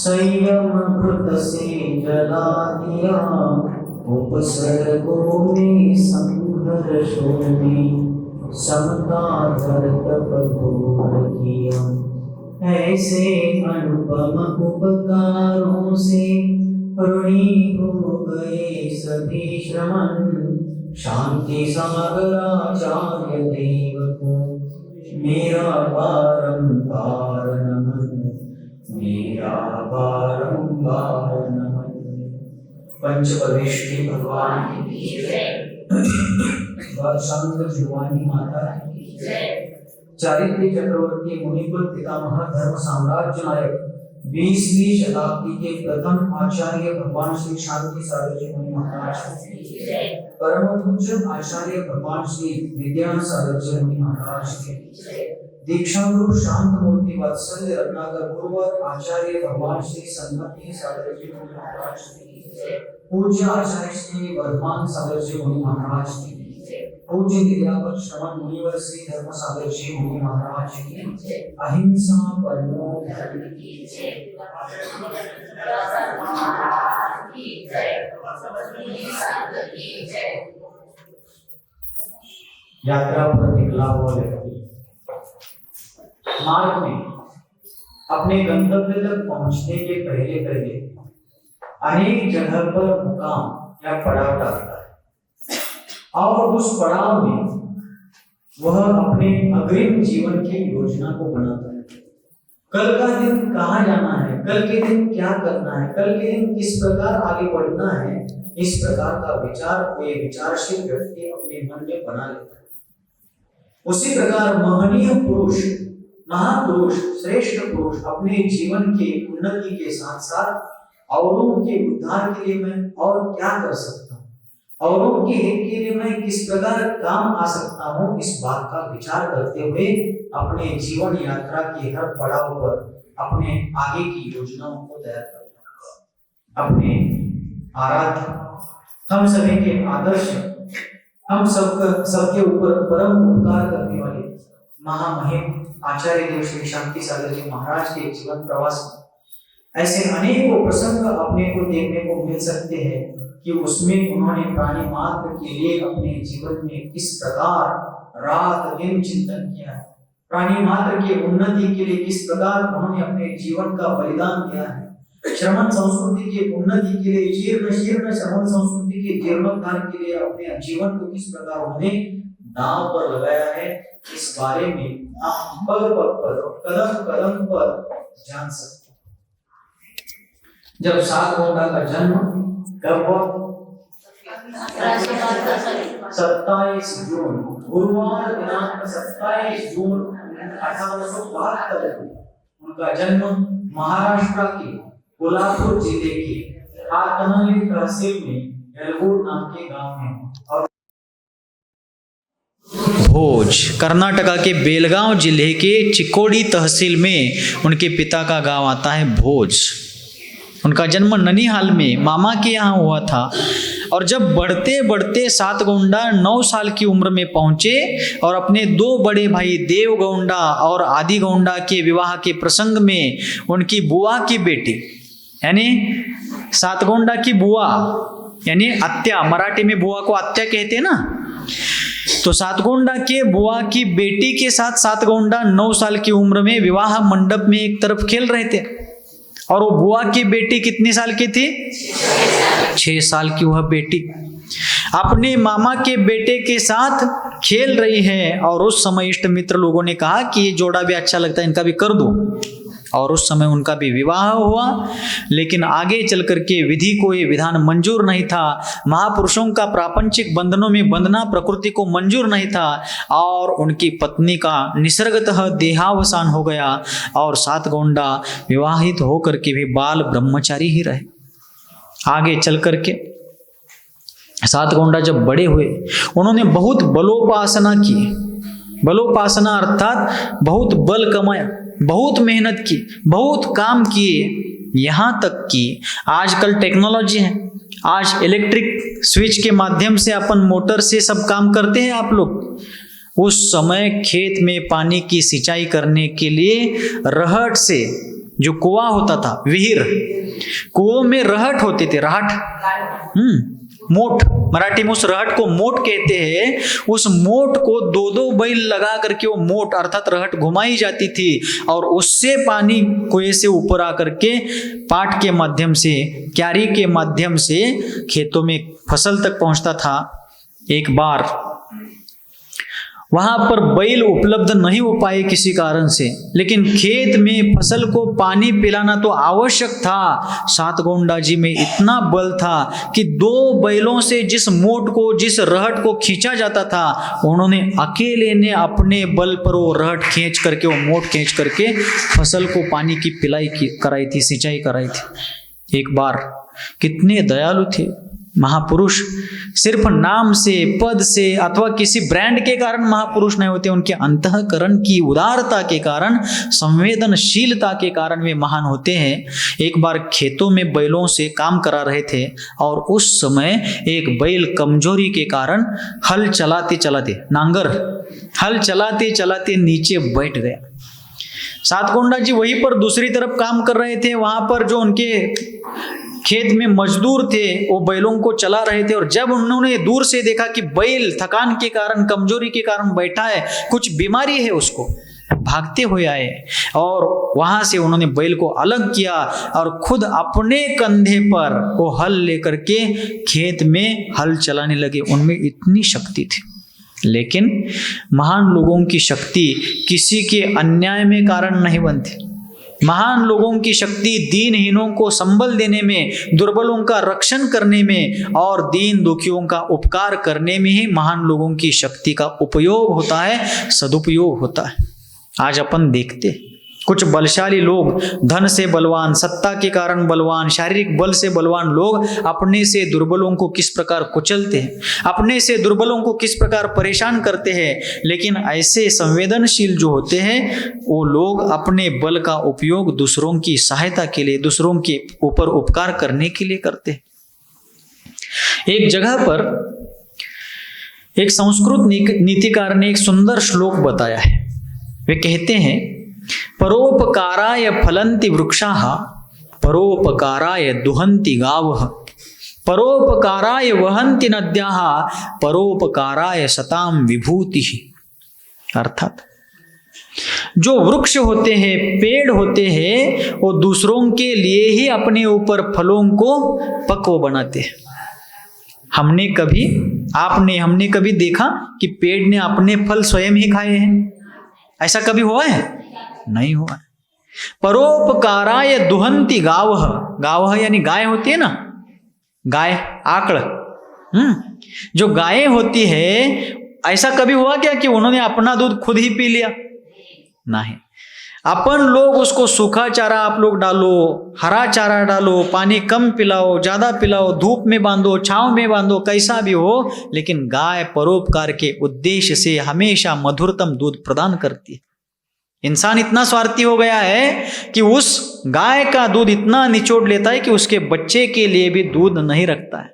संयम कृत से जला दिया, उपसर्गों में संघर्षों में समता धर तप घोर किया। ऐसे अनुपम उपकारों से ऋणी हो गए सभी श्रमण। शांति सागराचार्य देव को मेरा बारंबार नमन, मेरा बारंबार नमन। पंचपदेश्वरी भगवान की जय, शंकर जुवानी माता की जय। चारित्र्य चक्रवर्ती मुनिकुल पितामह धर्म साम्राज्य नायक 20वीं शताब्दी के प्रथम आचार्य भगवान श्री शांति सागर मुनि महाराज की जय। परम पूज्य आचार्य भगवान श्री विद्या सागर मुनि महाराज की जय। दीक्षा गुरु शांत मूर्ति वात्सल्य रत्नाकर गुरुवर आचार्य भगवान श्री सन्मति सागर मुनि महाराज की जय। पूज्य आचार्य श्री वर्धमान सागर मुनि महाराज की जय। पूज्य गिरियावर श्रवण मुनिवर श्री धर्म सागर जी मुनि महाराज की जय। अहिंसा परमो धर्म की जय। यात्रा पर निकला हुआ व्यक्ति मार्ग में अपने गंतव्य तक पहुंचने के पहले पहले अनेक जगह पर मुकाम या पड़ाव डालता है और उस पड़ाव में वह अपने अग्रिम जीवन की योजना को बनाता है। कल का दिन कहाँ जाना है, कल के दिन क्या करना है, कल के दिन किस प्रकार आगे बढ़ना है, इस प्रकार का विचार कोई विचारशील व्यक्ति अपने मन में बना लेता है। उसी प्रकार महनीय पुरुष, महापुरुष, श्रेष्ठ पुरुष अपने जीवन के उन्नति के साथ साथ औरों के उद्धार के लिए मैं और क्या कर सकता हूँ, औरों के हित के लिए मैं किस प्रकार काम आ सकता हूँ, इस बात का विचार करते हुए अपने जीवन यात्रा के हर पड़ाव पर अपने आगे की योजनाओं को तैयार करता है। अपने आराध्य, हम सभी के आदर्श, हम सबके ऊपर परम उपकार करने वाले महामहिम आचार्य देव श्री शांति सागर जी महाराज के जीवन प्रवास में ऐसे अनेकों प्रसंग अपने को देखने को मिल सकते हैं कि उसमें उन्होंने प्राणी मात्र के लिए अपने जीवन में किस प्रकार रात दिन चिंतन किया है, प्राणी मात्र के उन्नति के लिए किस प्रकार उन्होंने अपने जीवन का बलिदान दिया है, श्रमण संस्कृति की उन्नति के लिए जीर्ण शीर्ण श्रमण संस्कृति के जीर्णोद्धार के लिए अपने जीवन को किस प्रकार उन्होंने दांव पर लगाया है, इस बारे में आप पग पग पर कदम कदम पर जान सकते हैं। जब सातगोंडा का जन्म कब हुआ? 27 जून, गुरुवार दिनांक 27 जून 1872 को उनका जन्म महाराष्ट्र के कोल्हापुर जिले के हातकणंगले तहसील में येलगूर नाम के गांव में और भोज कर्नाटका के बेलगांव जिले के चिकोड़ी तहसील में उनके पिता का गांव आता है भोज। उनका जन्म ननिहाल में मामा के यहाँ हुआ था और जब बढ़ते बढ़ते सातगोंडा 9 साल की उम्र में पहुंचे और अपने 2 बड़े भाई देवगौंडा और आदिगौंडा के विवाह के प्रसंग में उनकी बुआ की बेटी यानी सातगोंडा की बुआ यानी अत्या, मराठी में बुआ को अत्या कहते हैं ना, तो सातगोंडा के बुआ की बेटी के साथ सातगोंडा 9 साल की उम्र में विवाह मंडप में एक तरफ खेल रहे थे और वो बुआ की बेटी कितनी साल की थी? 6 साल की वह बेटी अपने मामा के बेटे के साथ खेल रही है और उस समय इष्ट मित्र लोगों ने कहा कि ये जोड़ा भी अच्छा लगता है, इनका भी कर दो। और उस समय उनका भी विवाह हुआ, लेकिन आगे चल करके विधि को ये विधान मंजूर नहीं था। महापुरुषों का प्रापंचिक बंधनों में बंधना प्रकृति को मंजूर नहीं था और उनकी पत्नी का निसर्गतः देहावसान हो गया और सातगोंडा विवाहित होकर के भी बाल ब्रह्मचारी ही रहे। आगे चल करके सातगोंडा जब बड़े हुए उन्होंने बहुत बलोपासना की। बलोपासना अर्थात बहुत बल कमाया, बहुत मेहनत की, बहुत काम किए, यहाँ तक कि आजकल टेक्नोलॉजी है, आज इलेक्ट्रिक स्विच के माध्यम से अपन मोटर से सब काम करते हैं आप लोग। उस समय खेत में पानी की सिंचाई करने के लिए रहट से जो कुआं होता था, विहीर, कुओं में रहट होते थे, रहट, मोट, मराठी में उस रहट को मोट कहते हैं। उस मोट को दो दो बैल लगा करके वो मोट अर्थात रहट घुमाई जाती थी और उससे पानी कुएं से ऊपर आकर के पाट के माध्यम से, क्यारी के माध्यम से खेतों में फसल तक पहुंचता था। एक बार वहां पर बैल उपलब्ध नहीं हो पाए किसी कारण से, लेकिन खेत में फसल को पानी पिलाना तो आवश्यक था। सातगोंडा जी में इतना बल था कि 2 बैलों से जिस मोट को, जिस रहट को खींचा जाता था, उन्होंने अकेले ने अपने बल पर वो रहट खींच करके, वो मोट खींच करके फसल को पानी की पिलाई कराई थी, सिंचाई कराई थी। एक बार कितने दयालु थे महापुरुष। सिर्फ नाम से, पद से अथवा किसी ब्रांड के कारण महापुरुष नहीं होते, उनके अंतःकरण की उदारता के कारण, संवेदनशीलता के कारण वे महान होते हैं। एक बार खेतों में बैलों से काम करा रहे थे और उस समय एक बैल कमजोरी के कारण हल चलाते चलाते, नांगर हल चलाते चलाते नीचे बैठ गया। सातगोंडा जी वहीं पर दूसरी तरफ काम कर रहे थे। वहां पर जो उनके खेत में मजदूर थे वो बैलों को चला रहे थे, और जब उन्होंने दूर से देखा कि बैल थकान के कारण, कमजोरी के कारण बैठा है, कुछ बीमारी है उसको, भागते हुए आए और वहां से उन्होंने बैल को अलग किया और खुद अपने कंधे पर वो हल लेकर के खेत में हल चलाने लगे। उनमें इतनी शक्ति थी। लेकिन महान लोगों की शक्ति किसी के अन्याय में कारण नहीं बनती। महान लोगों की शक्ति दीनहीनों को संबल देने में, दुर्बलों का रक्षण करने में और दीन दुखियों का उपकार करने में ही महान लोगों की शक्ति का उपयोग होता है, सदुपयोग होता है। आज अपन देखते कुछ बलशाली लोग, धन से बलवान, सत्ता के कारण बलवान, शारीरिक बल से बलवान लोग अपने से दुर्बलों को किस प्रकार कुचलते हैं, अपने से दुर्बलों को किस प्रकार परेशान करते हैं। लेकिन ऐसे संवेदनशील जो होते हैं वो लोग अपने बल का उपयोग दूसरों की सहायता के लिए, दूसरों के ऊपर उपकार करने के लिए करते हैं। एक जगह पर एक संस्कृत नीतिकार ने एक सुंदर श्लोक बताया है। वे कहते हैं, परोपकाराय फलन्ति वृक्षाः, परोपकाराय दुहन्ति गावः, परोपकाराय वहन्ति नद्याः, परोपकाराय सताम विभूतिः। अर्थात जो वृक्ष होते हैं, पेड़ होते हैं, वो दूसरों के लिए ही अपने ऊपर फलों को पक्व बनाते हैं। हमने कभी देखा कि पेड़ ने अपने फल स्वयं ही खाए हैं? ऐसा कभी हुआ है? नहीं हुआ। परोपकाराय दुहन्ति गावः, गावः यानी गाय होती है ना, गाय, आकड़, जो गायें होती है, ऐसा कभी हुआ क्या कि उन्होंने अपना दूध खुद ही पी लिया? नहीं। अपन लोग उसको सूखा चारा आप लोग डालो, हरा चारा डालो, पानी कम पिलाओ, ज्यादा पिलाओ, धूप में बांधो, छांव में बांधो, कैसा भी हो, लेकिन गाय परोपकार के उद्देश्य से हमेशा मधुरतम दूध प्रदान करती है। इंसान इतना स्वार्थी हो गया है कि उस गाय का दूध इतना निचोड़ लेता है कि उसके बच्चे के लिए भी दूध नहीं रखता है।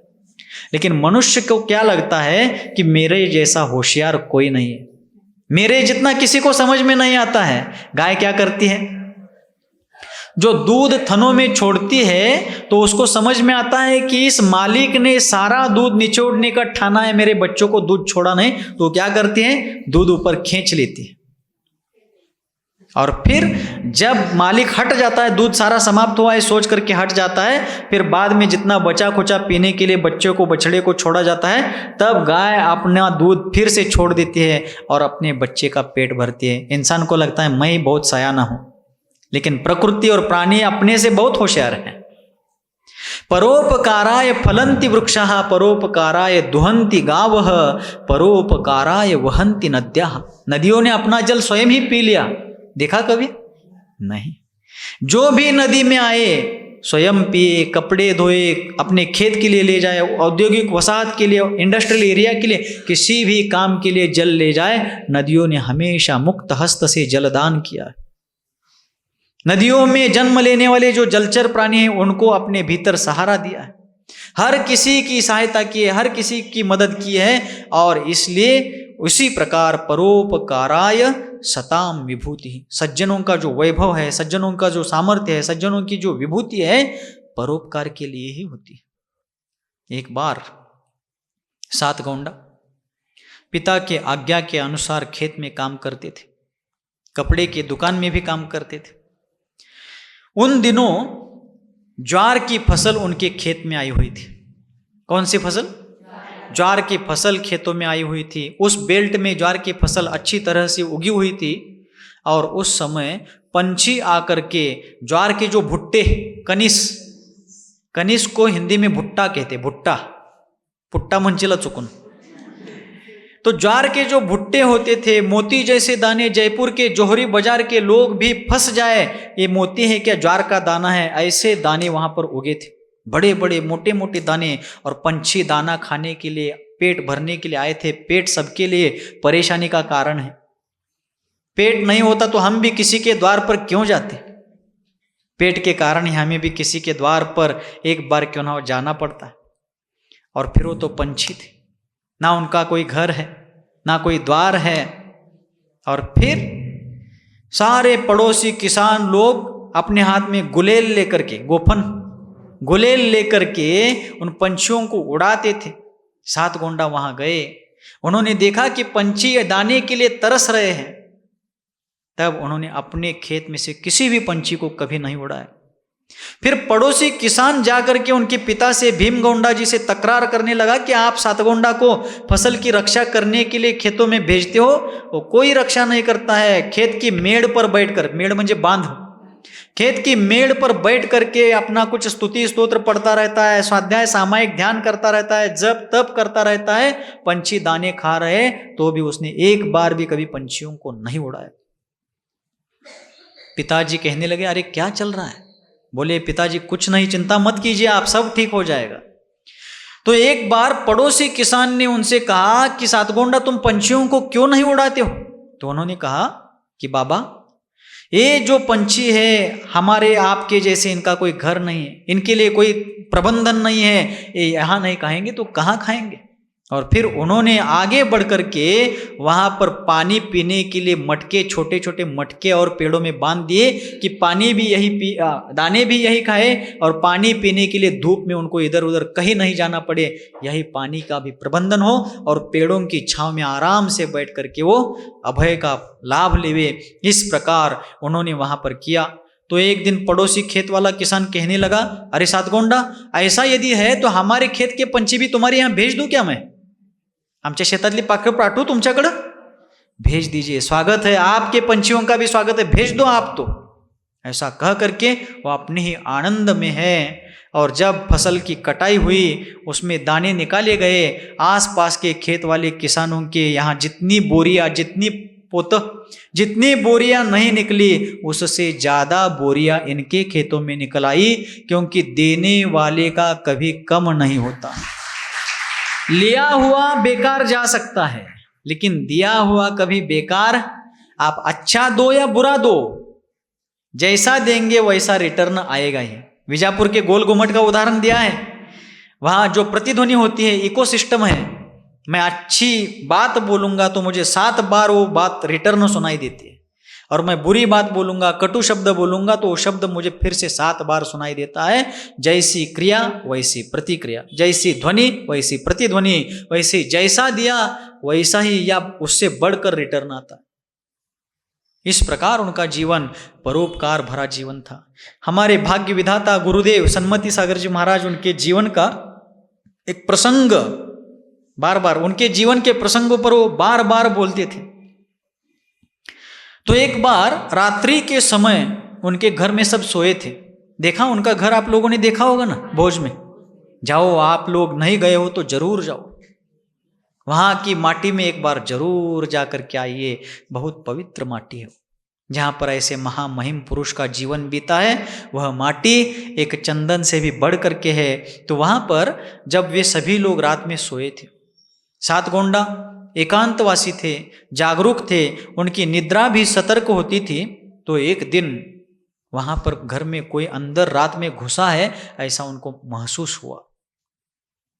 लेकिन मनुष्य को क्या लगता है कि मेरे जैसा होशियार कोई नहीं है, मेरे जितना किसी को समझ में नहीं आता है। गाय क्या करती है? जो दूध थनों में छोड़ती है तो उसको समझ में आता है कि इस मालिक ने सारा दूध निचोड़ने का ठाना है, मेरे बच्चों को दूध छोड़ा नहीं, तो क्या करती है? दूध ऊपर खींच लेती है। और फिर जब मालिक हट जाता है, दूध सारा समाप्त हुआ है सोच करके हट जाता है, फिर बाद में जितना बचा खुचा पीने के लिए बच्चों को, बछड़े को छोड़ा जाता है, तब गाय अपना दूध फिर से छोड़ देती है और अपने बच्चे का पेट भरती है। इंसान को लगता है मैं ही बहुत सयाना हूं, लेकिन प्रकृति और प्राणी अपने से बहुत होशियार हैं। परोपकाराय फलन्ति वृक्षाः, परोपकाराय दुहन्ति गावः, परोपकाराय वहन्ति नद्याः। नदियों ने अपना जल स्वयं ही पी लिया, देखा कभी? नहीं। जो भी नदी में आए स्वयं पिए, कपड़े धोए, अपने खेत के लिए ले जाए, औद्योगिक वसाहत के लिए, इंडस्ट्रियल एरिया के लिए, किसी भी काम के लिए जल ले जाए, नदियों ने हमेशा मुक्त हस्त से जलदान किया। नदियों में जन्म लेने वाले जो जलचर प्राणी हैं उनको अपने भीतर सहारा दिया है। हर किसी की सहायता की है, हर किसी की मदद की है, और इसलिए उसी प्रकार परोपकाराय सताम विभूति, सज्जनों का जो वैभव है, सज्जनों का जो सामर्थ्य है, सज्जनों की जो विभूति है, परोपकार के लिए ही होती है। एक बार 7 गौंडा पिता के आज्ञा के अनुसार खेत में काम करते थे, कपड़े की दुकान में भी काम करते थे। उन दिनों ज्वार की फसल उनके खेत में आई हुई थी। कौन सी फसल? ज्वार की फसल खेतों में आई हुई थी। उस बेल्ट में ज्वार की फसल अच्छी तरह से उगी हुई थी, और उस समय पंछी आकर के ज्वार के जो भुट्टे, कनिस को हिंदी में भुट्टा कहते, भुट्टा मंचिला चुकुन, तो ज्वार के जो भुट्टे होते थे, मोती जैसे दाने, जयपुर के जोहरी बाजार के लोग भी फंस जाए ये मोती है क्या, ज्वार का दाना है, ऐसे दाने वहां पर उगे थे, बड़े बड़े मोटे मोटे दाने। और पंछी दाना खाने के लिए, पेट भरने के लिए आए थे। पेट सबके लिए परेशानी का कारण है। पेट नहीं होता तो हम भी किसी के द्वार पर क्यों जाते? पेट के कारण ही हमें भी किसी के द्वार पर एक बार क्यों ना जाना पड़ता है। और फिर वो तो पंछी थे, ना उनका कोई घर है, ना कोई द्वार है। और फिर सारे पड़ोसी किसान लोग अपने हाथ में गुलेल लेकर के, गुलेल लेकर के उन पंछियों को उड़ाते थे। 7 गोंडा वहां गए, उन्होंने देखा कि पंछी दाने के लिए तरस रहे हैं। तब उन्होंने अपने खेत में से किसी भी पंछी को कभी नहीं उड़ाया। फिर पड़ोसी किसान जाकर के उनके पिता से, भीम गौंडा जी से तकरार करने लगा कि आप 7 गोंडा को फसल की रक्षा करने के लिए खेतों में भेजते हो, वो कोई रक्षा नहीं करता है। खेत की मेड़ पर बैठकर, मेड़ म्हणजे बांध, खेत की मेड़ पर बैठ करके अपना कुछ स्तुति स्तोत्र पढ़ता रहता है, स्वाध्याय सामायिक ध्यान करता रहता है, जप तप करता रहता है। पंछी दाने खा रहे तो भी उसने एक बार भी कभी पंछियों को नहीं उड़ाया। पिताजी कहने लगे, अरे क्या चल रहा है? बोले, पिताजी कुछ नहीं, चिंता मत कीजिए, आप सब ठीक हो जाएगा। तो एक बार पड़ोसी किसान ने उनसे कहा कि 7 गोंडा तुम पंछियों को क्यों नहीं उड़ाते हो? तो उन्होंने कहा कि बाबा, ये जो पंछी है हमारे आपके जैसे, इनका कोई घर नहीं है, इनके लिए कोई प्रबंधन नहीं है, ये यहाँ नहीं खाएंगे तो कहाँ खाएंगे? और फिर उन्होंने आगे बढ़ करके वहां पर पानी पीने के लिए मटके, छोटे छोटे मटके और पेड़ों में बांध दिए कि पानी भी यही दाने भी यही खाए, और पानी पीने के लिए धूप में उनको इधर उधर कहीं नहीं जाना पड़े, यही पानी का भी प्रबंधन हो, और पेड़ों की छांव में आराम से बैठ करके वो अभय का लाभ लेवे। इस प्रकार उन्होंने वहां पर किया। तो एक दिन पड़ोसी खेत वाला किसान कहने लगा, अरे 7 गोंडा, ऐसा यदि है तो हमारे खेत के पंछी भी तुम्हारे यहाँ भेज दूं क्या? मैं आमच्या शेतातली पाखरं पाठवू तुमच्याकडं? भेज दीजिए, स्वागत है, आपके पंछियों का भी स्वागत है, भेज दो आप तो। ऐसा कह करके वो अपने ही आनंद में है। और जब फसल की कटाई हुई, उसमें दाने निकाले गए, आसपास के खेत वाले किसानों के यहाँ जितनी बोरियां, जितनी बोरियां नहीं निकली, उससे ज्यादा बोरियां इनके खेतों में निकल आई, क्योंकि देने वाले का कभी कम नहीं होता। लिया हुआ बेकार जा सकता है, लेकिन दिया हुआ कभी बेकार। आप अच्छा दो या बुरा दो, जैसा देंगे वैसा रिटर्न आएगा ही। विजापुर के गोल गुम्मट का उदाहरण दिया है। वहां जो प्रतिध्वनि होती है, इकोसिस्टम है, मैं अच्छी बात बोलूंगा तो मुझे 7 बार वो बात रिटर्न सुनाई देती है, और मैं बुरी बात बोलूंगा, कटु शब्द बोलूंगा तो वो शब्द मुझे फिर से 7 बार सुनाई देता है। जैसी क्रिया वैसी प्रतिक्रिया, जैसी ध्वनि वैसी प्रतिध्वनि, वैसे जैसा दिया वैसा ही या उससे बढ़कर रिटर्न आता है। इस प्रकार उनका जीवन परोपकार भरा जीवन था। हमारे भाग्य विधाता गुरुदेव सन्मति सागर जी महाराज उनके जीवन का एक प्रसंग, बार बार उनके जीवन के प्रसंगों पर वो बार बार बोलते थे। तो एक बार रात्रि के समय उनके घर में सब सोए थे। देखा उनका घर, आप लोगों ने देखा होगा ना, भोज में जाओ, आप लोग नहीं गए हो तो जरूर जाओ, वहां की माटी में एक बार जरूर जाकर के आइए। बहुत पवित्र माटी है, जहाँ पर ऐसे महामहिम पुरुष का जीवन बीता है। वह माटी एक चंदन से भी बढ़ करके है। तो वहां पर जब वे सभी लोग रात में सोए थे, 7 गोंडा एकांतवासी थे, जागरूक थे, उनकी निद्रा भी सतर्क होती थी। तो एक दिन वहां पर घर में कोई अंदर रात में घुसा है, ऐसा उनको महसूस हुआ।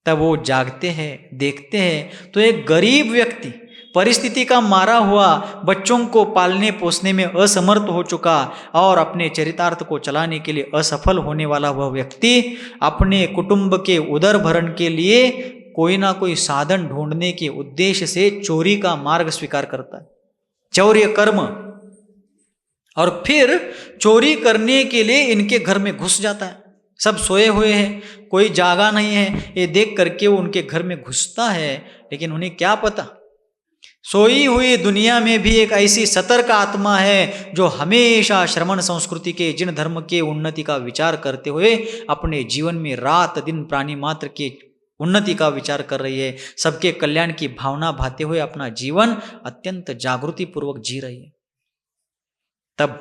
तब वो जागते हैं, देखते हैं तो एक गरीब व्यक्ति, परिस्थिति का मारा हुआ, बच्चों को पालने पोसने में असमर्थ हो चुका और अपने चरितार्थ को चलाने के लिए असफल होने वाला वह व्यक्ति अपने कुटुंब के उदर भरण के लिए कोई ना कोई साधन ढूंढने के उद्देश्य से चोरी का मार्ग स्वीकार करता है, चौर्य कर्म। और फिर चोरी करने के लिए इनके घर में घुस जाता है। सब सोए हुए हैं, कोई जागा नहीं है, ये देख करके वो उनके घर में घुसता है। लेकिन उन्हें क्या पता, सोई हुई दुनिया में भी एक ऐसी सतर्क आत्मा है जो हमेशा श्रमण संस्कृति के जिन धर्म के उन्नति का विचार करते हुए अपने जीवन में रात दिन प्राणी मात्र के उन्नति का विचार कर रही है, सबके कल्याण की भावना भाते हुए अपना जीवन अत्यंत जागृति पूर्वक जी रही है। तब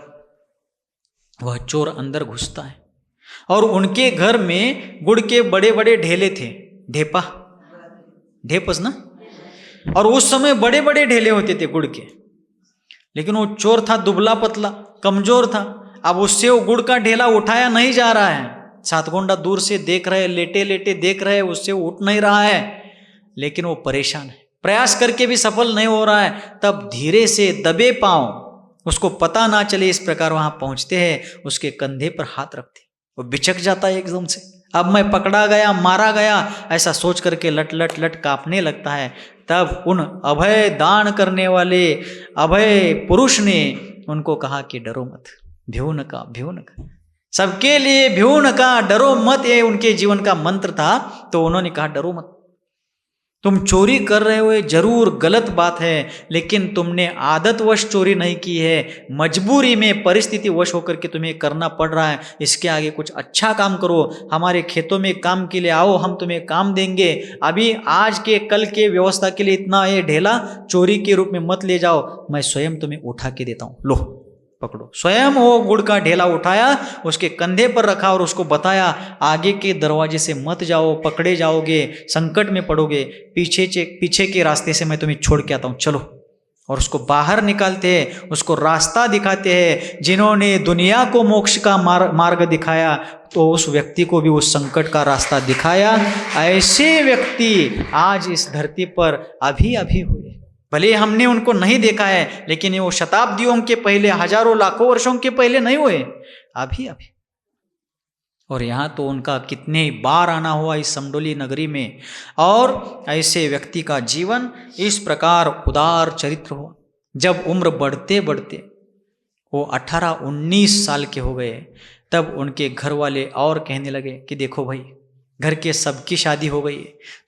वह चोर अंदर घुसता है और उनके घर में गुड़ के बड़े बड़े ढेले थे, ढेपा, ढेपस ना, और उस समय बड़े बड़े ढेले होते थे गुड़ के। लेकिन वो चोर था, दुबला पतला, कमजोर था। अब उससे वो गुड़ का ढेला उठाया नहीं जा रहा है। सातगोंडा दूर से देख रहे, लेटे लेटे देख रहे, उससे उठ नहीं रहा है। लेकिन वो परेशान है, प्रयास करके भी सफल नहीं हो रहा है। तब धीरे से दबे पांव, उसको पता ना चले इस प्रकार वहां पहुंचते हैं, उसके कंधे पर हाथ रखते, वो बिचक जाता है एकदम से। अब मैं पकड़ा गया, मारा गया, ऐसा सोच करके लट लट लट कांपने लगता है। तब उन अभय दान करने वाले अभय पुरुष ने उनको कहा कि डरो मत, भ्यू न का, भ्यू न का, सबके लिए भ्यू न का, डरो मत, ये उनके जीवन का मंत्र था। तो उन्होंने कहा डरो मत, तुम चोरी कर रहे हो, जरूर गलत बात है, लेकिन तुमने आदतवश चोरी नहीं की है, मजबूरी में परिस्थिति वश होकर के तुम्हें करना पड़ रहा है। इसके आगे कुछ अच्छा काम करो, हमारे खेतों में काम के लिए आओ, हम तुम्हें काम देंगे। अभी आज के कल के व्यवस्था के लिए इतना ये ढेला चोरी के रूप में मत ले जाओ, मैं स्वयं तुम्हें उठा के देता हूँ, लो पकड़ो। स्वयं वो गुड़ का ढेला उठाया, उसके कंधे पर रखा और उसको बताया आगे के दरवाजे से मत जाओ, पकड़े जाओगे, संकट में पड़ोगे, पीछे के रास्ते से मैं तुम्हें छोड़ के आता हूँ, चलो। और उसको बाहर निकालते हैं, उसको रास्ता दिखाते हैं। जिन्होंने दुनिया को मोक्ष का मार्ग दिखाया, तो उस व्यक्ति को भी उस संकट का रास्ता दिखाया। ऐसे व्यक्ति आज इस धरती पर अभी अभी हुए, भले हमने उनको नहीं देखा है, लेकिन वो शताब्दियों के पहले, हजारों लाखों वर्षों के पहले नहीं हुए, अभी अभी। और यहाँ तो उनका कितने बार आना हुआ इस समडोली नगरी में। और ऐसे व्यक्ति का जीवन इस प्रकार उदार चरित्र हुआ। जब उम्र बढ़ते बढ़ते वो 18-19 साल के हो गए, तब उनके घर वाले और कहने लगे कि देखो भाई, घर के सबकी शादी हो गई,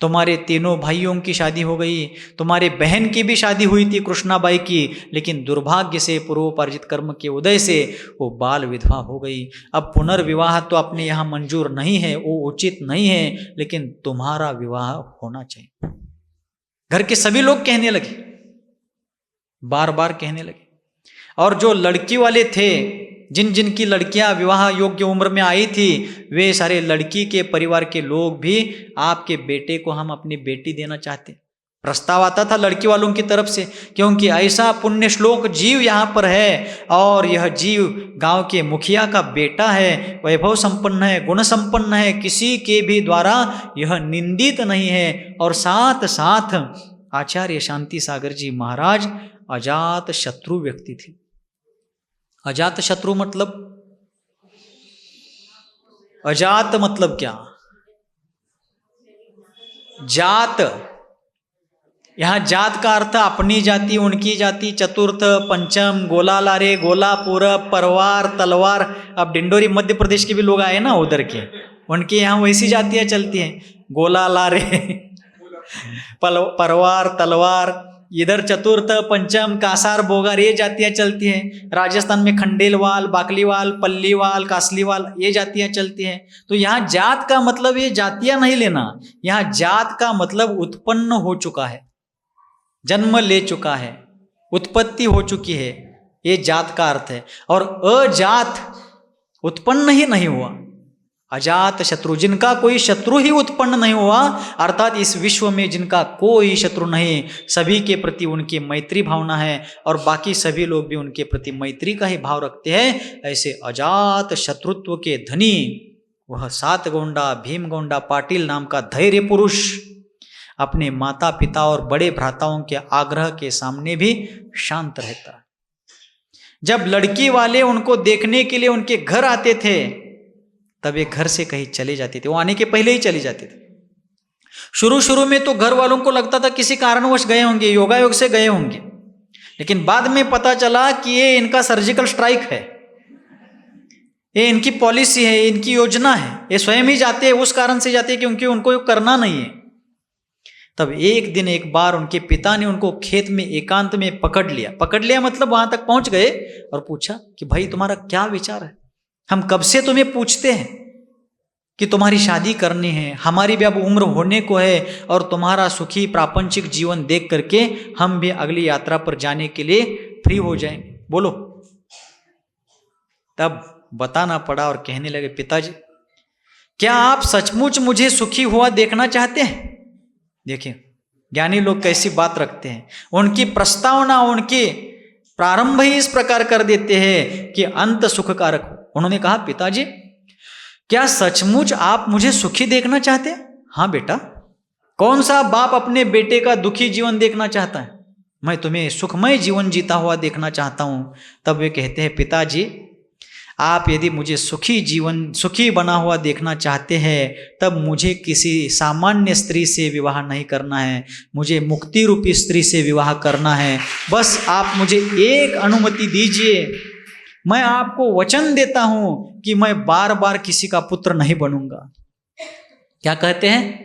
तुम्हारे तीनों भाइयों की शादी हो गई, तुम्हारी बहन की भी शादी हुई थी कृष्णाबाई की, लेकिन दुर्भाग्य से पूर्वोपार्जित कर्म के उदय से वो बाल विधवा हो गई। अब पुनर्विवाह तो अपने यहाँ मंजूर नहीं है, वो उचित नहीं है, लेकिन तुम्हारा विवाह होना चाहिए। घर के सभी लोग कहने लगे, बार बार कहने लगे। और जो लड़की वाले थे, जिन जिन की लड़कियां विवाह योग्य उम्र में आई थी, वे सारे लड़की के परिवार के लोग भी आपके बेटे को हम अपनी बेटी देना चाहते। प्रस्ताव आता था लड़की वालों की तरफ से, क्योंकि ऐसा पुण्य श्लोक जीव यहाँ पर है और यह जीव गांव के मुखिया का बेटा है, वैभव संपन्न है, गुण संपन्न है, किसी के भी द्वारा यह निंदित नहीं है। और साथ साथ आचार्य शांति सागर जी महाराज अजात शत्रु व्यक्ति थे। अजात शत्रु मतलब, अजात मतलब क्या? जात, यहां जात का अर्थ अपनी जाति, उनकी जाति, चतुर्थ, पंचम, गोला लारे, गोला पूरब, परवार, तलवार। अब डिंडोरी मध्य प्रदेश के भी लोग आए ना उधर के, उनके यहाँ वैसी जातियां चलती हैं, गोला लारे, परवार, तलवार। इधर चतुर्थ, पंचम, कासार, बोगार, ये जातियां चलती हैं। राजस्थान में खंडेलवाल, बाकलीवाल, पल्लीवाल, कासलीवाल, ये जातियां चलती हैं। तो यहाँ जात का मतलब ये जातियां नहीं लेना, यहाँ जात का मतलब उत्पन्न हो चुका है, जन्म ले चुका है, उत्पत्ति हो चुकी है, ये जात का अर्थ है। और अजात उत्पन्न ही नहीं हुआ, अजात शत्रु, जिनका कोई शत्रु ही उत्पन्न नहीं हुआ, अर्थात इस विश्व में जिनका कोई शत्रु नहीं, सभी के प्रति उनकी मैत्री भावना है और बाकी सभी लोग भी उनके प्रति मैत्री का ही भाव रखते हैं। ऐसे अजात शत्रुत्व के धनी वह सातगोंडा भीमगोंडा पाटिल नाम का धैर्य पुरुष अपने माता पिता और बड़े भ्राताओं के आग्रह के सामने भी शांत रहता है। जब लड़की वाले उनको देखने के लिए उनके घर आते थे तब वे घर से कहीं चले जाते थे, वो आने के पहले ही चले जाते थे। शुरू शुरू में तो घर वालों को लगता था किसी कारणवश गए होंगे, योगायोग से गए होंगे, लेकिन बाद में पता चला कि ये इनका सर्जिकल स्ट्राइक है, ये इनकी पॉलिसी है, इनकी योजना है। ये स्वयं ही जाते हैं, उस कारण से जाते हैं क्योंकि उनको करना नहीं है। तब एक दिन एक बार उनके पिता ने उनको खेत में एकांत में पकड़ लिया मतलब वहां तक पहुंच गए और पूछा कि भाई तुम्हारा क्या विचार है, हम कब से तुम्हें पूछते हैं कि तुम्हारी शादी करनी है, हमारी भी अब उम्र होने को है और तुम्हारा सुखी प्रापंचिक जीवन देख करके हम भी अगली यात्रा पर जाने के लिए फ्री हो जाएंगे, बोलो। तब बताना पड़ा और कहने लगे, पिताजी क्या आप सचमुच मुझे सुखी हुआ देखना चाहते हैं? देखिए ज्ञानी लोग कैसी बात रखते हैं, उनकी प्रस्तावना उनके प्रारंभ ही इस प्रकार कर देते हैं कि अंत सुखकारक हो। उन्होंने कहा, पिताजी क्या सचमुच आप मुझे सुखी देखना चाहते हैं? हाँ बेटा, कौन सा बाप अपने बेटे का दुखी जीवन देखना चाहता है? मैं तुम्हें सुखमय जीवन जीता हुआ देखना चाहता हूं। तब वे कहते हैं, पिताजी आप यदि मुझे सुखी बना हुआ देखना चाहते हैं तब मुझे किसी सामान्य स्त्री से विवाह नहीं करना है, मुझे मुक्ति रूपी स्त्री से विवाह करना है। बस आप मुझे एक अनुमति दीजिए, मैं आपको वचन देता हूं कि मैं बार बार किसी का पुत्र नहीं बनूंगा। क्या कहते हैं?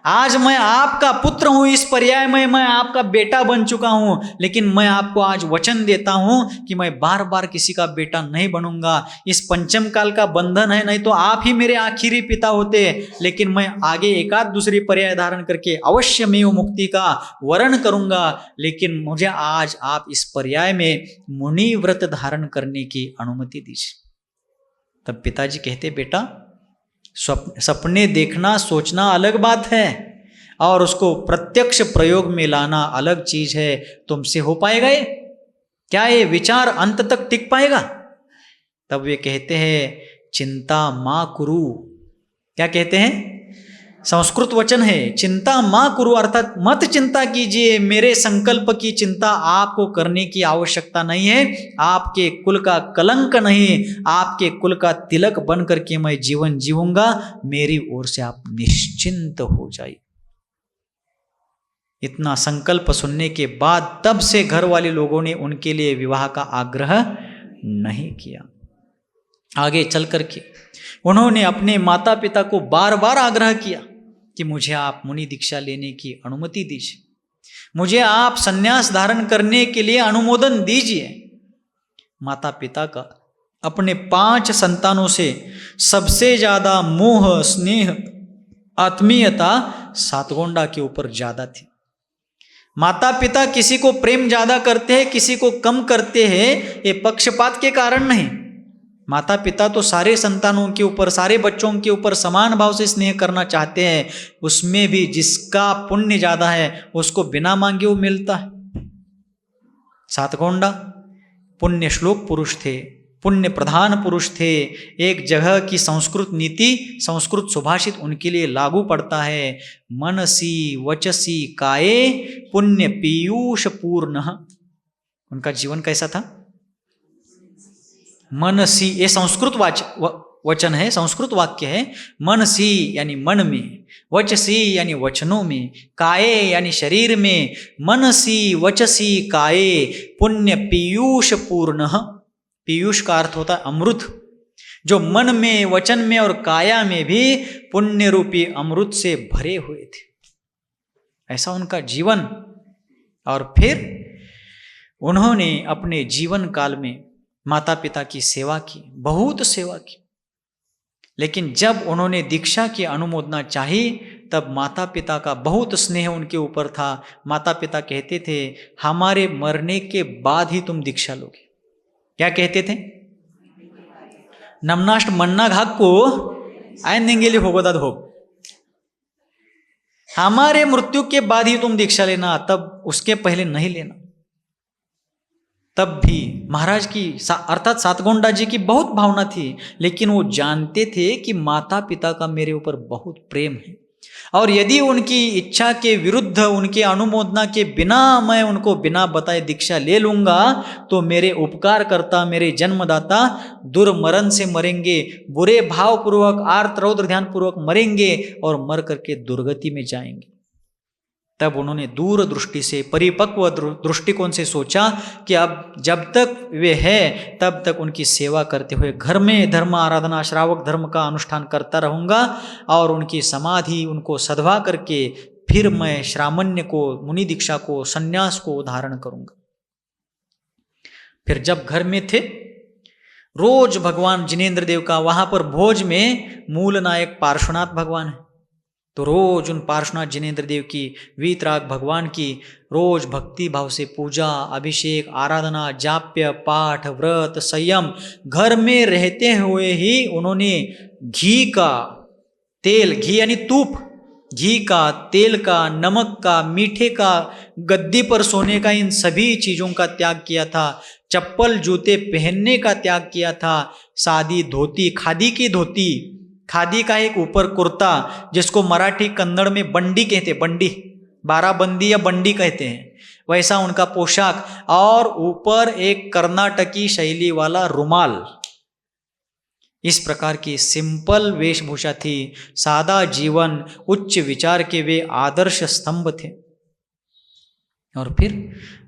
आज मैं आपका पुत्र हूं, इस पर्याय में मैं आपका बेटा बन चुका हूं, लेकिन मैं आपको आज वचन देता हूं कि मैं बार बार किसी का बेटा नहीं बनूंगा। इस पंचम काल का बंधन है, नहीं तो आप ही मेरे आखिरी पिता होते, लेकिन मैं आगे एकाध दूसरी पर्याय धारण करके अवश्य मैं मुक्ति का वर्ण करूंगा, लेकिन मुझे आज आप इस पर्याय में मुनि व्रत धारण करने की अनुमति दीजिए। तब पिताजी कहते, बेटा सपने देखना सोचना अलग बात है और उसको प्रत्यक्ष प्रयोग में लाना अलग चीज है। तुमसे हो पाएगा ये? क्या ये विचार अंत तक टिक पाएगा? तब वे कहते हैं, चिंता मां कुरु। क्या कहते हैं? संस्कृत वचन है, चिंता मां कुरु, अर्थात मत चिंता कीजिए, मेरे संकल्प की चिंता आपको करने की आवश्यकता नहीं है। आपके कुल का कलंक नहीं, आपके कुल का तिलक बन करके मैं जीवन जीऊंगा, मेरी ओर से आप निश्चिंत हो जाइए। इतना संकल्प सुनने के बाद तब से घर वाले लोगों ने उनके लिए विवाह का आग्रह नहीं किया। आगे चल करके उन्होंने अपने माता पिता को बार बार आग्रह किया कि मुझे आप मुनि दीक्षा लेने की अनुमति दीजिए, मुझे आप सन्यास धारण करने के लिए अनुमोदन दीजिए। माता पिता का अपने 5 संतानों से सबसे ज्यादा मोह स्नेह आत्मीयता सातगोंडा के ऊपर ज्यादा थी। माता पिता किसी को प्रेम ज्यादा करते हैं, किसी को कम करते हैं, ये पक्षपात के कारण नहीं। माता पिता तो सारे संतानों के ऊपर, सारे बच्चों के ऊपर समान भाव से स्नेह करना चाहते हैं। उसमें भी जिसका पुण्य ज्यादा है उसको बिना मांगे वो मिलता है। सातगोंडा पुण्य श्लोक पुरुष थे, पुण्य प्रधान पुरुष थे। एक जगह की संस्कृत नीति, संस्कृत सुभाषित उनके लिए लागू पड़ता है, मनसी वचसी काये पुण्य पीयूष पूर्ण। उनका जीवन कैसा था? मनसी, ये संस्कृत वचन है, संस्कृत वाक्य है। मनसी यानी मन में, वचसी यानी वचनों में, काये यानी शरीर में। मनसी वचसी काये पुण्य पीयूष पूर्ण। पीयूष का अर्थ होता है अमृत, जो मन में, वचन में और काया में भी पुण्य रूपी अमृत से भरे हुए थे। ऐसा उनका जीवन। और फिर उन्होंने अपने जीवन काल में माता पिता की सेवा की, बहुत सेवा की, लेकिन जब उन्होंने दीक्षा की अनुमोदना चाही तब माता पिता का बहुत स्नेह उनके ऊपर था। माता पिता कहते थे, हमारे मरने के बाद ही तुम दीक्षा लोगे। क्या कहते थे? नमनाष्ट मन्ना घाक को आयन देंगे होगोदाद हो, हमारे मृत्यु के बाद ही तुम दीक्षा लेना, तब उसके पहले नहीं लेना। तब भी महाराज की अर्थात सातगोंडा जी की बहुत भावना थी, लेकिन वो जानते थे कि माता पिता का मेरे ऊपर बहुत प्रेम है, और यदि उनकी इच्छा के विरुद्ध, उनके अनुमोदना के बिना मैं उनको बिना बताए दीक्षा ले लूंगा तो मेरे उपकारकर्ता, मेरे जन्मदाता दुर्मरण से मरेंगे, बुरे भावपूर्वक आर्त रौद्र ध्यान पूर्वक मरेंगे और मर करके दुर्गति में जाएंगे। तब उन्होंने दूर दृष्टि से, परिपक्व दृष्टिकोण से सोचा कि अब जब तक वे हैं तब तक उनकी सेवा करते हुए घर में धर्म आराधना, श्रावक धर्म का अनुष्ठान करता रहूँगा, और उनकी समाधि उनको सधवा करके फिर मैं श्रामण्य को, मुनि दीक्षा को, संन्यास को धारण करूँगा। फिर जब घर में थे, रोज भगवान जिनेंद्र देव का, वहाँ पर भोज में मूल नायक पार्श्वनाथ भगवान है, तो रोज उन पार्श्वनाथ जिनेंद्र देव की, वीतराग भगवान की रोज भक्ति भाव से पूजा, अभिषेक, आराधना, जाप्य, पाठ, व्रत, संयम, घर में रहते हुए ही उन्होंने घी का, तेल, घी यानी तूप, घी का, तेल का, नमक का, मीठे का, गद्दी पर सोने का, इन सभी चीज़ों का त्याग किया था। चप्पल जूते पहनने का त्याग किया था। सादी धोती, खादी की धोती, खादी का एक ऊपर कुर्ता जिसको मराठी कन्नड़ में बंडी कहते, बंडी, बाराबंदी या बंडी कहते हैं, वैसा उनका पोशाक, और ऊपर एक कर्नाटकी शैली वाला रुमाल। इस प्रकार की सिंपल वेशभूषा थी। सादा जीवन, उच्च विचार के वे आदर्श स्तंभ थे। और फिर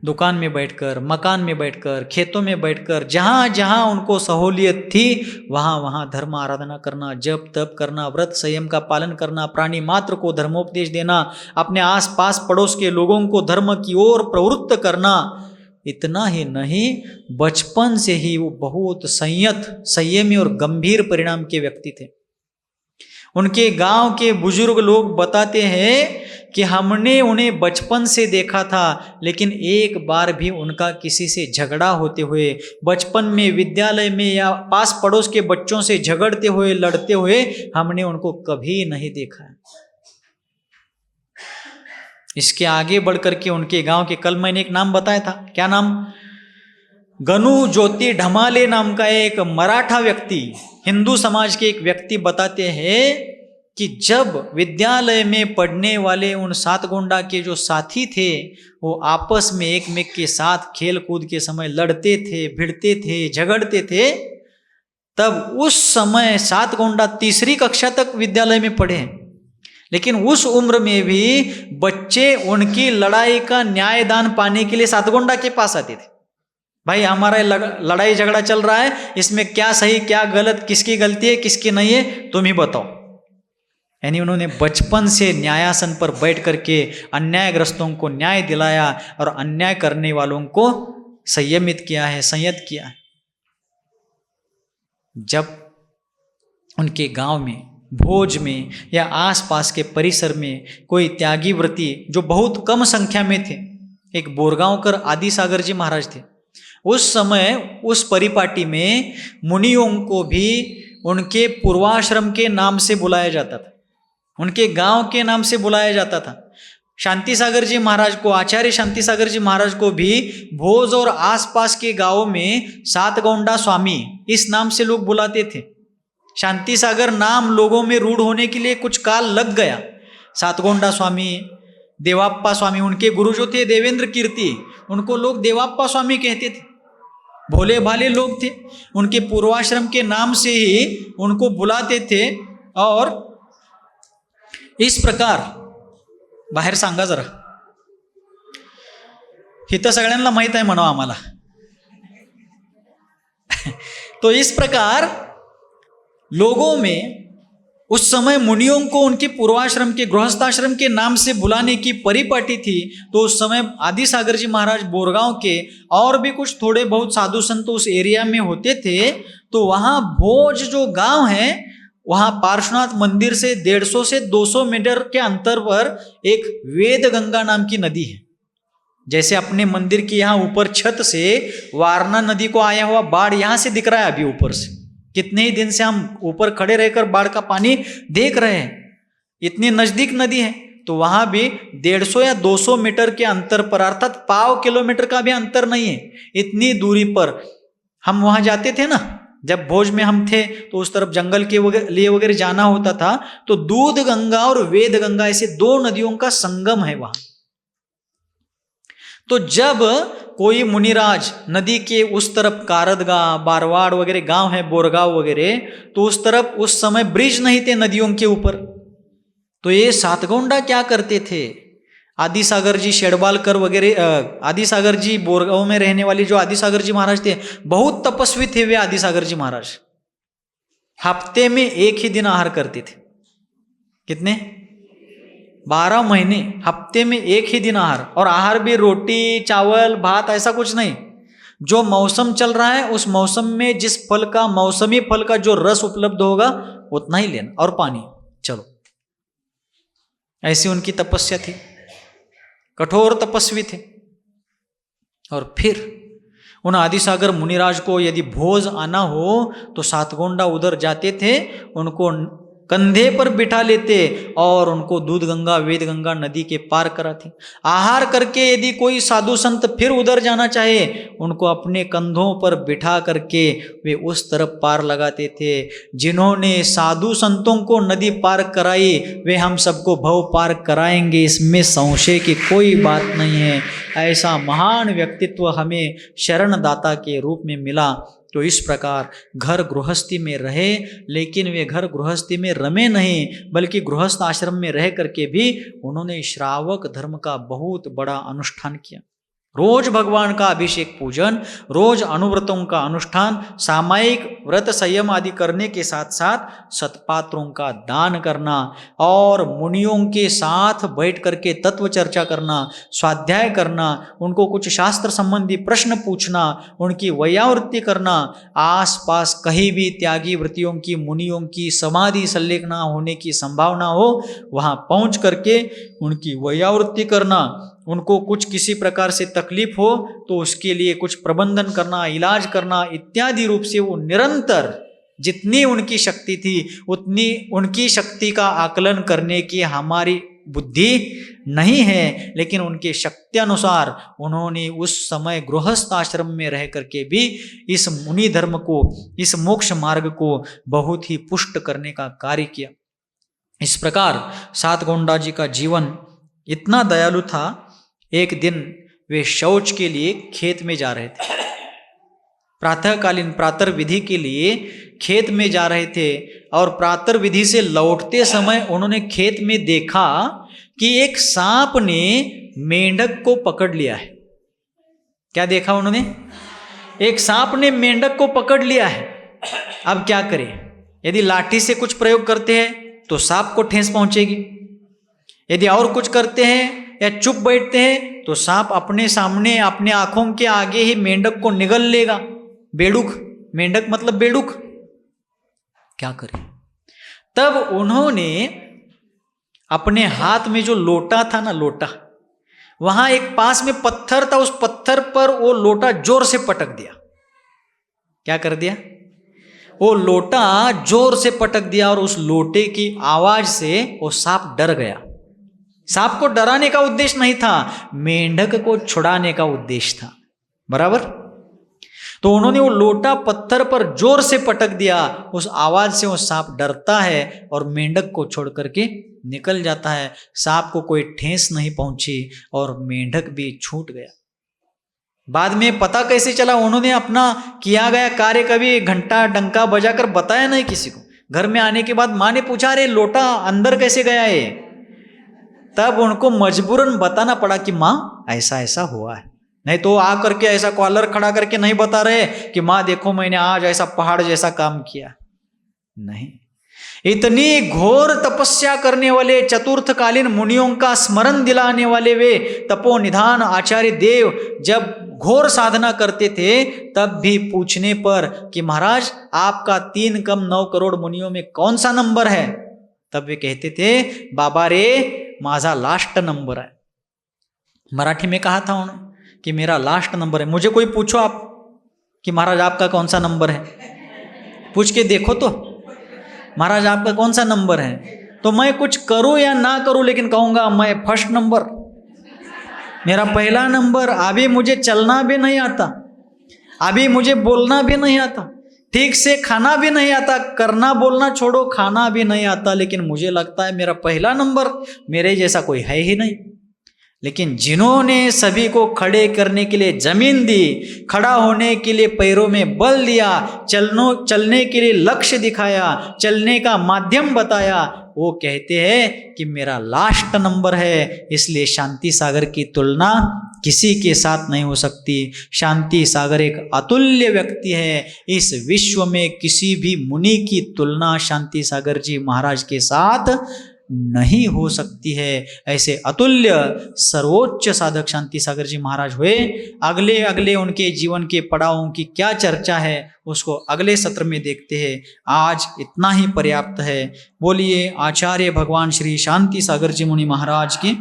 दुकान में बैठकर, मकान में बैठकर, खेतों में बैठकर, जहाँ जहाँ उनको सहूलियत थी वहाँ वहाँ धर्म आराधना करना, जप तप करना, व्रत संयम का पालन करना, प्राणी मात्र को धर्मोपदेश देना, अपने आसपास पड़ोस के लोगों को धर्म की ओर प्रवृत्त करना। इतना ही नहीं, बचपन से ही वो बहुत संयमी और गंभीर परिणाम के व्यक्ति थे। उनके गांव के बुजुर्ग लोग बताते हैं कि हमने उन्हें बचपन से देखा था, लेकिन एक बार भी उनका किसी से झगड़ा होते हुए, बचपन में विद्यालय में या पास पड़ोस के बच्चों से झगड़ते हुए, लड़ते हुए हमने उनको कभी नहीं देखा है। इसके आगे बढ़कर के उनके गांव के, कल मैंने एक नाम बताया था, क्या नाम, गनु ज्योति ढमाले नाम का एक मराठा व्यक्ति, हिंदू समाज के एक व्यक्ति बताते हैं कि जब विद्यालय में पढ़ने वाले उन सातगोंडा के जो साथी थे वो आपस में एक मेक के साथ खेल कूद के समय लड़ते थे, भिड़ते थे, झगड़ते थे, तब उस समय सातगोंडा तीसरी कक्षा तक विद्यालय में पढ़े, लेकिन उस उम्र में भी बच्चे उनकी लड़ाई का न्यायदान पाने के लिए सातगोंडा के पास आते थे। भाई हमारा लड़ाई झगड़ा चल रहा है, इसमें क्या सही क्या गलत, किसकी गलती है किसकी नहीं है, तुम ही बताओ। यानी उन्होंने बचपन से न्यायासन पर बैठ करके अन्यायग्रस्तों को न्याय दिलाया और अन्याय करने वालों को संयमित किया है, संयत किया है। जब उनके गांव में, भोज में या आसपास के परिसर में कोई त्यागी व्रती, जो बहुत कम संख्या में थे, एक बोरगांवकर आदि सागर जी महाराज थे, उस समय उस परिपाटी में मुनियों को भी उनके पूर्वाश्रम के नाम से बुलाया जाता था, उनके गांव के नाम से बुलाया जाता था। शांति सागर जी महाराज को, आचार्य शांति सागर जी महाराज को भी भोज और आसपास के गांवों में सातगोंडा स्वामी इस नाम से लोग बुलाते थे। शांति सागर नाम लोगों में रूढ़ होने के लिए कुछ काल लग गया। सातगोंडा स्वामी, देवाप्पा स्वामी, उनके गुरु जो थे देवेंद्र कीर्ति, उनको लोग देवाप्पा स्वामी कहते थे। भोले भाले लोग थे, उनके पूर्वाश्रम के नाम से ही उनको बुलाते थे। और इस प्रकार बाहेर सांगा जरा, इथं सगळ्यांना माहित आहे म्हणावं आम्हाला। तो इस प्रकार लोगों में उस समय मुनियों को उनके पूर्वाश्रम के, गृहस्थाश्रम के नाम से बुलाने की परिपाटी थी। तो उस समय आदि सागर जी महाराज बोरगांव के और भी कुछ थोड़े बहुत साधु संत उस एरिया में होते थे। तो वहाँ भोज जो गांव है, वहाँ पार्श्वनाथ मंदिर से 150 से 200 मीटर के अंतर पर एक वेद गंगा नाम की नदी है। जैसे अपने मंदिर के यहाँ ऊपर छत से वारणा नदी को आया हुआ बाढ़ यहाँ से दिख रहा है अभी ऊपर से, कितने ही दिन से हम ऊपर खड़े रहकर बाढ़ का पानी देख रहे हैं, इतनी नजदीक नदी है। तो वहां भी 150 या 200 मीटर के अंतर पर, अर्थात पाव किलोमीटर का भी अंतर नहीं है, इतनी दूरी पर हम वहां जाते थे ना। जब भोज में हम थे तो उस तरफ जंगल के लिए वगैरह जाना होता था, तो दूध गंगा और वेद गंगा ऐसे 2 नदियों का संगम है वहां। तो जब कोई मुनिराज नदी के उस तरफ, कारदगा, बारवाड़ वगैरह गांव है, बोरगांव वगैरह, तो उस तरफ उस समय ब्रिज नहीं थे नदियों के ऊपर। तो ये सातगोंडा क्या करते थे, आदि सागर जी शेड़बालकर वगैरह, आदि सागर जी बोरगांव में रहने वाले जो आदि सागर जी महाराज थे, बहुत तपस्वी थे वे आदि सागर जी महाराज। हफ्ते में 1 ही दिन आहार करते थे। कितने? 12 महीने हफ्ते में 1 ही दिन आहार, और आहार भी रोटी चावल भात ऐसा कुछ नहीं। जो मौसम चल रहा है उस मौसम में जिस फल का, मौसमी फल का जो रस उपलब्ध होगा उतना ही लेना, और पानी, चलो। ऐसी उनकी तपस्या थी, कठोर तपस्वी थे। और फिर उन आदिसागर मुनिराज को यदि भोज आना हो तो सातगोंडा उधर जाते थे, उनको कंधे पर बिठा लेते और उनको दूध गंगा वेद गंगा नदी के पार कराते। आहार करके यदि कोई साधु संत फिर उधर जाना चाहे, उनको अपने कंधों पर बिठा करके वे उस तरफ पार लगाते थे। जिन्होंने साधु संतों को नदी पार कराई, वे हम सबको भव पार कराएंगे, इसमें संशय की कोई बात नहीं है। ऐसा महान व्यक्तित्व हमें शरणदाता के रूप में मिला। तो इस प्रकार घर गृहस्थी में रहे, लेकिन वे घर गृहस्थी में रमे नहीं, बल्कि गृहस्थ आश्रम में रह करके भी उन्होंने श्रावक धर्म का बहुत बड़ा अनुष्ठान किया। रोज भगवान का अभिषेक पूजन, रोज अनुव्रतों का अनुष्ठान, सामायिक व्रत संयम आदि करने के साथ साथ सत्पात्रों का दान करना, और मुनियों के साथ बैठ करके तत्व चर्चा करना, स्वाध्याय करना, उनको कुछ शास्त्र संबंधी प्रश्न पूछना, उनकी वैयावृत्ति करना। आसपास कहीं भी त्यागी वृत्तियों की, मुनियों की समाधि संलग्न होने की संभावना हो, वहाँ पहुँच करके उनकी वैयावृत्ति करना। उनको कुछ किसी प्रकार से तकलीफ हो तो उसके लिए कुछ प्रबंधन करना, इलाज करना इत्यादि रूप से वो निरंतर, जितनी उनकी शक्ति थी उतनी उनकी शक्ति का आकलन करने की हमारी बुद्धि नहीं है, लेकिन उनके शक्ति अनुसार उन्होंने उस समय गृहस्थ आश्रम में रह करके भी इस मुनि धर्म को, इस मोक्ष मार्ग को बहुत ही पुष्ट करने का कार्य किया। इस प्रकार सातगोंडा जी का जीवन इतना दयालु था। एक दिन वे शौच के लिए खेत में जा रहे थे, प्रातःकालीन प्रातः विधि के लिए खेत में जा रहे थे, और प्रातः विधि से लौटते समय उन्होंने खेत में देखा कि एक सांप ने मेंढक को पकड़ लिया है। क्या देखा उन्होंने? एक सांप ने मेंढक को पकड़ लिया है। अब क्या करें? यदि लाठी से कुछ प्रयोग करते हैं तो सांप को ठेस पहुंचेगी, यदि और कुछ करते हैं या चुप बैठते हैं तो सांप अपने सामने, अपने आंखों के आगे ही मेंढक को निगल लेगा। बेडूक, मेंढक मतलब बेडूक। क्या करें? तब उन्होंने अपने हाथ में जो लोटा था ना, लोटा, वहां एक पास में पत्थर था, उस पत्थर पर वो लोटा जोर से पटक दिया। क्या कर दिया? वो लोटा जोर से पटक दिया, और उस लोटे की आवाज से वो सांप डर गया। सांप को डराने का उद्देश्य नहीं था, मेंढक को छुड़ाने का उद्देश्य था। बराबर? तो उन्होंने वो लोटा पत्थर पर जोर से पटक दिया। उस आवाज से वो सांप डरता है और मेंढक को छोड़ करके निकल जाता है। सांप को कोई ठेस नहीं पहुंची और मेंढक भी छूट गया। बाद में पता कैसे चला? उन्होंने अपना किया गया कार्य कभी घंटा डंका बजाकर बताया नहीं किसी को। घर में आने के बाद माँ ने पूछा, अरे लोटा अंदर कैसे गया है? तब उनको मजबूरन बताना पड़ा कि माँ ऐसा ऐसा हुआ है। नहीं तो आ करके ऐसा कॉलर खड़ा करके नहीं बता रहे कि माँ देखो मैंने आज ऐसा पहाड़ जैसा काम किया। नहीं, इतनी घोर तपस्या करने वाले चतुर्थकालीन मुनियों का स्मरण दिलाने वाले वे तपोनिधान आचार्य देव जब घोर साधना करते थे, तब भी पूछने पर कि महाराज आपका 3 कम 9 करोड़ मुनियों में कौन सा नंबर है, तब वे कहते थे, बाबा रे माझा लास्ट नंबर है। मराठी में कहा था उन्होंने कि मेरा लास्ट नंबर है। मुझे कोई पूछो आप कि महाराज आपका कौन सा नंबर है, पूछ के देखो तो महाराज आपका कौन सा नंबर है, तो तो मैं कुछ करूं या ना करूं, लेकिन कहूंगा मैं फर्स्ट नंबर, मेरा पहला नंबर। अभी मुझे चलना भी नहीं आता, अभी मुझे बोलना भी नहीं आता, ठीक से खाना भी नहीं आता, करना बोलना छोड़ो खाना भी नहीं आता, लेकिन मुझे लगता है मेरा पहला नंबर, मेरे जैसा कोई है ही नहीं। लेकिन जिन्होंने सभी को खड़े करने के लिए जमीन दी, खड़ा होने के लिए पैरों में बल दिया, चलने के लिए लक्ष्य दिखाया, चलने का माध्यम बताया, वो कहते हैं कि मेरा लास्ट नंबर है। इसलिए शांति सागर की तुलना किसी के साथ नहीं हो सकती। शांति सागर एक अतुल्य व्यक्ति है। इस विश्व में किसी भी मुनि की तुलना शांति सागर जी महाराज के साथ नहीं हो सकती है। ऐसे अतुल्य सर्वोच्च साधक शांति सागर जी महाराज हुए। अगले उनके जीवन के पड़ावों की क्या चर्चा है उसको अगले सत्र में देखते हैं। आज इतना ही पर्याप्त है। बोलिए आचार्य भगवान श्री शांति सागर जी मुनि महाराज की,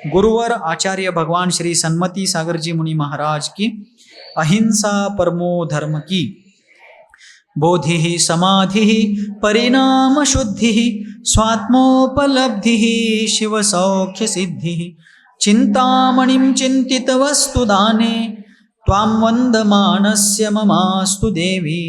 गुरुवर आचार्य भगवान श्री सन्मति सागर जी मुनि महाराज की, अहिंसा परमो धर्म की, बोधि समाधि परिणाम शुद्धि, स्वात्मोपलब्धि शिव सौख्य सिद्धि, चिंतामणिं चिंतित वस्तुदाने त्वां वंदमानस्य ममास्तु देवी।